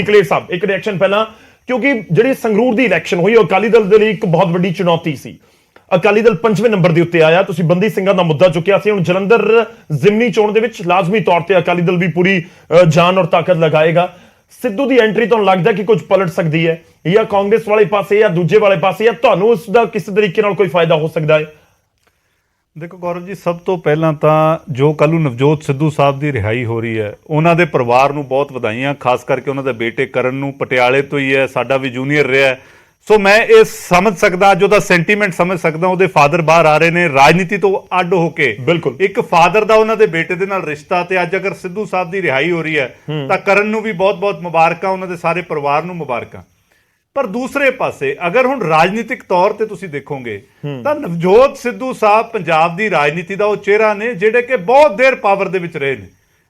ਕਲੇਰ ਸਾਹਿਬ ਇੱਕ ਰਿਐਕਸ਼ਨ ਪਹਿਲਾਂ, ਕਿਉਂਕਿ ਜਿਹੜੀ ਸੰਗਰੂਰ ਦੀ ਇਲੈਕਸ਼ਨ ਹੋਈ ਉਹ ਅਕਾਲੀ ਦਲ ਦੇ ਲਈ ਇੱਕ ਬਹੁਤ ਵੱਡੀ ਚੁਣੌਤੀ ਸੀ। ਅਕਾਲੀ ਦਲ 5ਵੇਂ ਨੰਬਰ ਦੇ ਉੱਤੇ ਆਇਆ, ਤੁਸੀਂ ਬੰਦੀ ਸਿੰਘਾਂ ਦਾ ਮੁੱਦਾ ਚੁੱਕਿਆ ਸੀ। ਹੁਣ ਜਲੰਧਰ ਜ਼ਿਮਨੀ ਚੋਣ ਦੇ ਵਿੱਚ ਲਾਜ਼ਮੀ ਤੌਰ ਤੇ ਅਕਾਲੀ ਦਲ ਵੀ ਪੂਰੀ ਜਾਨ ਔਰ ਤਾਕਤ ਲਗਾਏਗਾ। ਸਿੱਧੂ ਦੀ ਐਂਟਰੀ ਤੁਹਾਨੂੰ ਲੱਗਦਾ ਕਿ ਕੁਝ ਪਲਟ ਸਕਦੀ ਹੈ, ਜਾਂ ਕਾਂਗਰਸ ਵਾਲੇ ਪਾਸੇ ਜਾਂ ਦੂਜੇ ਵਾਲੇ ਪਾਸੇ, ਜਾਂ ਤੁਹਾਨੂੰ ਉਸ ਦਾ ਕਿਸੇ ਤਰੀਕੇ ਨਾਲ ਕੋਈ ਫਾਇਦਾ ਹੋ ਸਕਦਾ ਹੈ? ਦੇਖੋ ਗੌਰਵ ਜੀ, ਸਭ ਤੋਂ ਪਹਿਲਾਂ ਤਾਂ ਜੋ ਕੱਲ੍ਹ ਨੂੰ ਨਵਜੋਤ ਸਿੱਧੂ ਸਾਹਿਬ ਦੀ ਰਿਹਾਈ ਹੋ ਰਹੀ ਹੈ, ਉਹਨਾਂ ਦੇ ਪਰਿਵਾਰ ਨੂੰ ਬਹੁਤ ਵਧਾਈਆਂ, ਖਾਸ ਕਰਕੇ ਉਹਨਾਂ ਦੇ ਬੇਟੇ ਕਰਨ ਨੂੰ। ਪਟਿਆਲੇ ਤੋਂ ਹੀ ਹੈ, ਸਾਡਾ ਵੀ ਜੂਨੀਅਰ ਰਿਹਾ, ਸੋ ਮੈਂ ਇਹ ਸਮਝ ਸਕਦਾ, ਜੋ ਦਾ ਸੈਂਟੀਮੈਂਟ ਸਮਝ ਸਕਦਾ। ਉਹਦੇ ਫਾਦਰ ਬਾਹਰ ਆ ਰਹੇ ਨੇ ਰਾਜਨੀਤੀ ਤੋਂ ਅੱਡ ਹੋ ਕੇ, ਬਿਲਕੁਲ ਇੱਕ ਫਾਦਰ ਦਾ ਉਹਨਾਂ ਦੇ ਬੇਟੇ ਦੇ ਨਾਲ ਰਿਸ਼ਤਾ, ਤੇ ਅੱਜ ਅਗਰ ਸਿੱਧੂ ਸਾਹਿਬ ਦੀ ਰਿਹਾਈ ਹੋ ਰਹੀ ਹੈ ਤਾਂ ਕਰਨ ਨੂੰ ਵੀ ਬਹੁਤ-ਬਹੁਤ ਮੁਬਾਰਕਾਂ, ਉਹਨਾਂ ਦੇ ਸਾਰੇ ਪਰਿਵਾਰ ਨੂੰ ਮੁਬਾਰਕਾਂ। ਪਰ ਦੂਸਰੇ ਪਾਸੇ ਅਗਰ ਹੁਣ ਰਾਜਨੀਤਿਕ ਤੌਰ ਤੇ ਤੁਸੀਂ ਦੇਖੋਗੇ ਤਾਂ ਨਵਜੋਤ ਸਿੱਧੂ ਸਾਹਿਬ ਪੰਜਾਬ ਦੀ ਰਾਜਨੀਤੀ ਦਾ ਉਹ ਚਿਹਰਾ ਨੇ ਜਿਹੜੇ ਕਿ ਬਹੁਤ ਦੇਰ ਪਾਵਰ ਦੇ ਵਿੱਚ ਰਹੇ ਨੇ।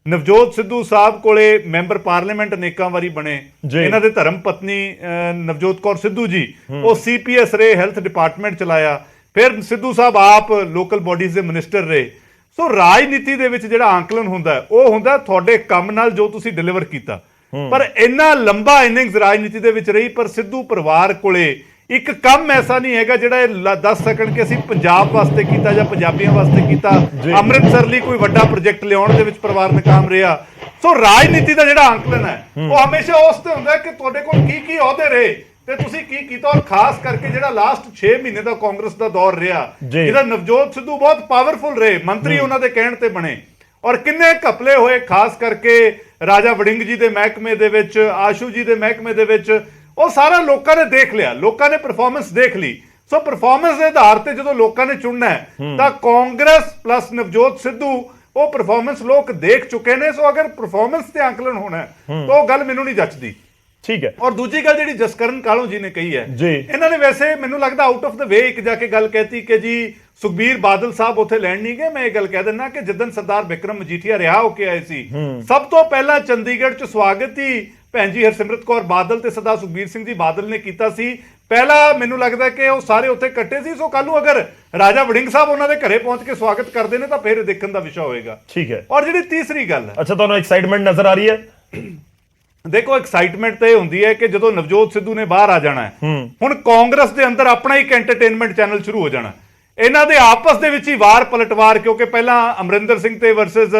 ਨਵਜੋਤ ਸਿੱਧੂ ਸਾਹਿਬ ਕੋਲੇ ਮੈਂਬਰ ਪਾਰਲੀਮੈਂਟ ਅਨੇਕਾਂ ਵਾਰੀ ਬਣੇ, ਇਹਨਾਂ ਦੇ ਧਰਮ ਪਤਨੀ ਨਵਜੋਤ ਕੌਰ ਸਿੱਧੂ ਜੀ ਉਹ CPS ਰਹੇ, ਹੈਲਥ ਡਿਪਾਰਟਮੈਂਟ ਚਲਾਇਆ, ਫਿਰ ਸਿੱਧੂ ਸਾਹਿਬ ਆਪ ਲੋਕਲ ਬੋਡੀਜ਼ ਦੇ ਮਿਨਿਸਟਰ ਰਹੇ। ਸੋ ਰਾਜਨੀਤੀ ਦੇ ਵਿੱਚ ਜਿਹੜਾ ਆਂਕਲਨ ਹੁੰਦਾ ਉਹ ਹੁੰਦਾ ਤੁਹਾਡੇ ਕੰਮ ਨਾਲ ਜੋ ਤੁਸੀਂ ਡਿਲੀਵਰ ਕੀਤਾ। ਪਰ ਇੰਨਾ ਲੰਬਾ ਇਨਿੰਗਸ ਰਾਜਨੀਤੀ ਦੇ ਵਿੱਚ ਰਹੀ, ਪਰ ਸਿੱਧੂ ਪਰਿਵਾਰ ਕੋਲੇ ਇੱਕ ਕੰਮ ਐਸਾ ਨਹੀਂ ਹੈਗਾ ਜਿਹੜਾ ਇਹ ਦੱਸ ਸਕਣ ਕਿ ਅਸੀਂ ਪੰਜਾਬ ਵਾਸਤੇ ਕੀਤਾ ਜਾਂ ਪੰਜਾਬੀਆਂ ਵਾਸਤੇ ਕੀਤਾ। ਅੰਮ੍ਰਿਤਸਰ ਲਈ ਕੋਈ ਵੱਡਾ ਪ੍ਰੋਜੈਕਟ ਲਿਆਉਣ ਦੇ ਵਿੱਚ ਪਰਿਵਾਰ ਨਾਕਾਮ ਰਿਹਾ। ਸੋ ਰਾਜਨੀਤੀ ਦਾ ਜਿਹੜਾ ਆਂਕਲਨ ਹੈ ਉਹ ਹਮੇਸ਼ਾ ਉਸ ਤੇ ਹੁੰਦਾ ਕਿ ਤੁਹਾਡੇ ਕੋਲ ਕੀ ਅਹੁਦੇ ਰਹੇ ਤੇ ਤੁਸੀਂ ਕੀ ਕੀਤਾ। ਔਰ ਖਾਸ ਕਰਕੇ ਜਿਹੜਾ ਲਾਸਟ 6 ਮਹੀਨੇ ਦਾ ਕਾਂਗਰਸ ਦਾ ਦੌਰ ਰਿਹਾ, ਜਿਹਦਾ ਨਵਜੋਤ ਸਿੱਧੂ ਬਹੁਤ ਪਾਵਰਫੁਲ ਰਹੇ, ਮੰਤਰੀ ਉਹਨਾਂ ਦੇ ਕਹਿਣ ਤੇ ਬਣੇ, ਔਰ ਕਿੰਨੇ ਘਪਲੇ ਹੋਏ, ਖਾਸ ਕਰਕੇ ਰਾਜਾ ਵੜਿੰਗ ਜੀ ਦੇ ਮਹਿਕਮੇ ਦੇ ਵਿੱਚ, ਆਸ਼ੂ ਜੀ ਦੇ ਮਹਿਕਮੇ ਦੇ ਵਿੱਚ, ਉਹ ਸਾਰਾ ਲੋਕਾਂ ਨੇ ਦੇਖ ਲਿਆ, ਲੋਕਾਂ ਨੇ ਪਰਫਾਰਮੈਂਸ ਦੇਖ ਲਈ। ਸੋ ਪਰਫਾਰਮੈਂਸ ਦੇ ਆਧਾਰ ਤੇ ਜਦੋਂ ਲੋਕਾਂ ਨੇ ਚੁਣਨਾ ਹੈ ਤਾਂ ਕਾਂਗਰਸ ਪਲੱਸ ਨਵਜੋਤ ਸਿੱਧੂ ਉਹ ਪਰਫਾਰਮੈਂਸ ਲੋਕ ਦੇਖ ਚੁੱਕੇ ਨੇ। ਸੋ ਅਗਰ ਪਰਫਾਰਮੈਂਸ ਤੇ ਆਂਕਲਨ ਹੋਣਾ ਤਾਂ ਉਹ ਗੱਲ ਮੈਨੂੰ ਨਹੀਂ ਜੱਚਦੀ। ਠੀਕ ਹੈ। ਔਰ ਦੂਜੀ ਗੱਲ ਜਿਹੜੀ ਜਸਕਰਨ ਕਾਲੋਂ ਜੀ ਨੇ ਕਹੀ ਹੈ, ਇਹਨਾਂ ਨੇ ਵੈਸੇ ਮੈਨੂੰ ਲੱਗਦਾ ਆਊਟ ਆਫ ਦ ਵੇ ਇੱਕ ਜਾ ਕੇ ਗੱਲ ਕਹਿਤੀ ਕਿ ਜੀ ਸੁਖਬੀਰ ਬਾਦਲ ਸਾਹਿਬ ਉੱਥੇ ਲੈਣ ਨਹੀਂ ਗਏ। ਮੈਂ ਇਹ ਗੱਲ ਕਹਿ ਦਿੰਦਾ ਕਿ ਜਿੱਦਣ ਸਰਦਾਰ ਬਿਕਰਮ ਮਜੀਠੀਆ ਰਿਹਾ ਹੋ ਕੇ ਆਏ ਸੀ, ਸਭ ਤੋਂ ਪਹਿਲਾਂ ਚੰਡੀਗੜ੍ਹ 'ਚ ਸਵਾਗਤ ਹੀ ਭੈਣ ਜੀ ਹਰਸਿਮਰਤ ਕੌਰ ਬਾਦਲ ਤੇ ਸਰਦਾਰ ਸੁਖਬੀਰ ਸਿੰਘ ਜੀ ਬਾਦਲ ਨੇ ਕੀਤਾ ਸੀ। ਪਹਿਲਾ ਮੈਨੂੰ ਲੱਗਦਾ ਕਿ ਉਹ ਸਾਰੇ ਉੱਥੇ ਇਕੱਠੇ ਸੀ। ਸੋ ਕੱਲ ਨੂੰ ਅਗਰ ਰਾਜਾ ਵੜਿੰਗ ਸਾਹਿਬ ਉਹਨਾਂ ਦੇ ਘਰੇ ਪਹੁੰਚ ਕੇ ਸਵਾਗਤ ਕਰਦੇ ਨੇ ਤਾਂ ਫਿਰ ਦੇਖਣ ਦਾ ਵਿਸ਼ਾ ਹੋਏਗਾ। ਠੀਕ ਹੈ। ਔਰ ਜਿਹੜੀ ਤੀਸਰੀ ਗੱਲ ਹੈ, ਅੱਛਾ, ਤੁਹਾਨੂੰ ਐਕਸਾਈਟਮੈਂਟ ਨਜ਼ਰ ਆ ਰਹੀ ਹੈ? ਦੇਖੋ, ਐਕਸਾਈਟਮੈਂਟ ਤਾਂ ਇਹ ਹੁੰਦੀ ਹੈ ਕਿ ਜਦੋਂ ਨਵਜੋਤ ਸਿੱਧੂ ਨੇ ਬਾਹਰ ਆ ਜਾਣਾ ਹੈ, ਹੁਣ ਕਾਂਗਰਸ ਦੇ ਅੰਦਰ ਆਪਣਾ ਇੱਕ ਐਂਟਰਟੇਨਮੈਂਟ ਚੈਨਲ ਸ਼ੁਰੂ ਹੋ ਜਾਣਾ। ਇਹਨਾਂ ਦੇ ਆਪਸ ਦੇ ਵਿੱਚ ਹੀ ਵਾਰ ਪਲਟਵਾਰ, ਕਿਉਂਕਿ ਪਹਿਲਾਂ ਅਮਰਿੰਦਰ ਸਿੰਘ ਤੇ ਵਰਸਸ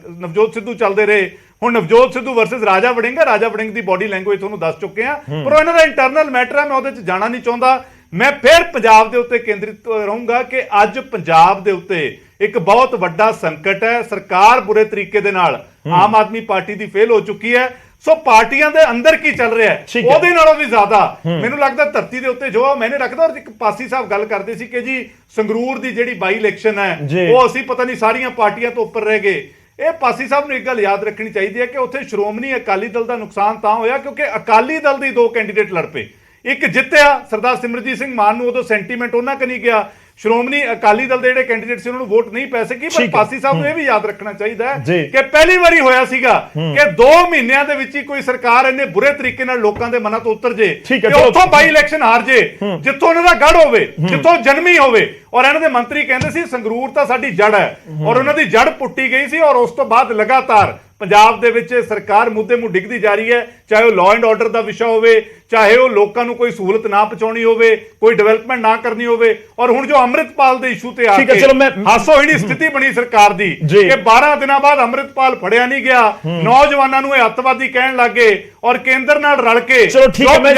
ਨਵਜੋਤ ਸਿੱਧੂ ਚੱਲਦੇ ਰਹੇ, ਹੁਣ ਨਵਜੋਤ ਸਿੱਧੂ ਵਰਸਸ ਰਾਜਾ ਵੜਿੰਗ ਹੈ। ਰਾਜਾ ਵੜਿੰਗ ਦੀ ਬੋਡੀ ਲੈਂਗੁਏਜ ਤੁਹਾਨੂੰ ਦੱਸ ਚੁੱਕੇ ਆ, ਪਰ ਉਹ ਇਹਨਾਂ ਦਾ ਇੰਟਰਨਲ ਮੈਟਰ ਹੈ, ਮੈਂ ਉਹਦੇ 'ਚ ਜਾਣਾ ਨਹੀਂ ਚਾਹੁੰਦਾ। ਮੈਂ ਫਿਰ ਪੰਜਾਬ ਦੇ ਉੱਤੇ ਕੇਂਦਰਿਤ ਰਹੂੰਗਾ ਕਿ ਅੱਜ ਪੰਜਾਬ ਦੇ ਉੱਤੇ ਇੱਕ ਬਹੁਤ ਵੱਡਾ ਸੰਕਟ ਹੈ। ਸਰਕਾਰ ਬੁਰੇ ਤਰੀਕੇ ਦੇ ਨਾਲ ਆਮ ਆਦਮੀ ਪਾਰਟੀ ਦੀ ਫੇਲ ਹੋ ਚੁੱਕੀ ਹੈ। ਸੋ ਪਾਰਟੀਆਂ ਦੇ ਅੰਦਰ ਕੀ ਚੱਲ ਰਿਹਾ ਹੈ ਉਹਦੇ ਨਾਲੋਂ ਵੀ ਜ਼ਿਆਦਾ ਮੈਨੂੰ ਲੱਗਦਾ ਧਰਤੀ ਦੇ ਉੱਤੇ ਜੋ ਮੈਨੇ ਰੱਖਦਾ। ਔਰ ਇੱਕ ਪਾਸੀ ਸਾਹਿਬ ਗੱਲ ਕਰਦੇ ਸੀ ਕਿ ਜੀ ਸੰਗਰੂਰ ਦੀ ਜਿਹੜੀ ਬਾਈ ਇਲੈਕਸ਼ਨ ਹੈ ਉਹ ਅਸੀਂ ਪਤਾ ਨਹੀਂ ਸਾਰੀਆਂ ਪਾਰਟੀਆਂ ਤੋਂ ਉੱਪਰ ਰਹਿ ਗਏ। ਇਹ ਪਾਸੀ ਸਾਹਿਬ ਨੂੰ ਇੱਕ ਗੱਲ ਯਾਦ ਰੱਖਣੀ ਚਾਹੀਦੀ ਹੈ ਕਿ ਉੱਥੇ ਸ਼੍ਰੋਮਣੀ ਅਕਾਲੀ ਦਲ ਦਾ ਨੁਕਸਾਨ ਤਾਂ ਹੋਇਆ ਕਿਉਂਕਿ ਅਕਾਲੀ ਦਲ ਦੇ 2 ਕੈਂਡੀਡੇਟ ਲੜ ਪਏ। ਇੱਕ ਜਿੱਤਿਆ ਸਰਦਾਰ ਸਿਮਰਜੀਤ ਸਿੰਘ ਮਾਨ ਨੂੰ, ਉਦੋਂ ਸੈਂਟੀਮੈਂਟ ਉਹਨਾਂ ਕ ਨਹੀਂ ਗਿਆ। ਸ਼੍ਰੋਮਣੀ ਅਕਾਲੀ ਦਲ ਦੇ ਜਿਹੜੇ ਕੈਂਡੀਡੇਟ ਸੀ ਉਹਨਾਂ ਨੂੰ ਵੋਟ ਨਹੀਂ ਪੈ ਸਕੀ। ਪਰ ਪਾਸੀ ਸਾਹਿਬ ਨੂੰ ਇਹ ਵੀ ਯਾਦ ਰੱਖਣਾ ਚਾਹੀਦਾ ਹੈ ਕਿ ਪਹਿਲੀ ਵਾਰੀ ਹੋਇਆ ਸੀਗਾ ਕਿ 2 ਮਹੀਨਿਆਂ ਦੇ ਵਿੱਚ ਹੀ ਕੋਈ ਸਰਕਾਰ ਇੰਨੇ ਬੁਰੇ ਤਰੀਕੇ ਨਾਲ ਲੋਕਾਂ ਦੇ ਮਨਾਂ ਤੋਂ ਉਤਰ ਜੇ ਕਿ ਉੱਥੋਂ ਬਾਈ ਇਲੈਕਸ਼ਨ ਹਾਰ ਜੇ, ਜਿੱਥੋਂ ਉਹਨਾਂ ਦਾ ਗੜ ਹੋਵੇ, ਜਿੱਥੋਂ ਜਨਮੀ ਹੋਵੇ। ਔਰ ਇਹਨਾਂ ਦੇ ਮੰਤਰੀ ਕਹਿੰਦੇ ਸੀ ਸੰਗਰੂਰ ਤਾਂ ਸਾਡੀ ਜੜ ਹੈ, ਔਰ ਉਹਨਾਂ ਦੀ ਜੜ ਪੁੱਟੀ ਗਈ ਸੀ। ਔਰ ਉਸ ਤੋਂ ਬਾਅਦ ਲਗਾਤਾਰ ਪੰਜਾਬ ਦੇ ਵਿੱਚ ਸਰਕਾਰ ਮੁੱਦੇ ਨੂੰ ਡਿੱਗਦੀ ਜਾ ਰਹੀ ਹੈ, ਚਾਹੇ ਉਹ ਲਾਅ ਐਂਡ ਆਰਡਰ ਦਾ ਵਿਸ਼ਾ ਹੋਵੇ, ਚਾਹੇ ਉਹ ਲੋਕਾਂ ਨੂੰ ਕੋਈ ਸਹੂਲਤ ਨਾ ਪਹੁੰਚਾਉਣੀ ਹੋਵੇ, ਕੋਈ ਡਿਵੈਲਪਮੈਂਟ ਨਾ ਕਰਨੀ ਹੋਵੇ। ਔਰ ਹੁਣ ਜੋ ਅੰਮ੍ਰਿਤਪਾਲ ਦੇ ਇਸ਼ੂ ਤੇ ਆ ਕੇ ਹਾਸੋਹੀਣੀ ਸਥਿਤੀ ਬਣੀ ਸਰਕਾਰ ਦੀ ਕਿ 12 ਦਿਨਾਂ ਬਾਅਦ ਅੰਮ੍ਰਿਤਪਾਲ ਫੜਿਆ ਨਹੀਂ ਗਿਆ, ਨੌਜਵਾਨਾਂ ਨੂੰ ਇਹ ਅੱਤਵਾਦੀ ਕਹਿਣ ਲੱਗੇ, ਔਰ ਕੇਂਦਰ ਨਾਲ ਰਲ ਕੇ ਚਲੋ ਠੀਕ ਹੈ, ਮੈਂ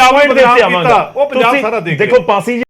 ਉਹ ਪੰਜਾਬ ਸਾਰਾ ਦੇਖ। ਦੇਖੋ ਪਾਸੀ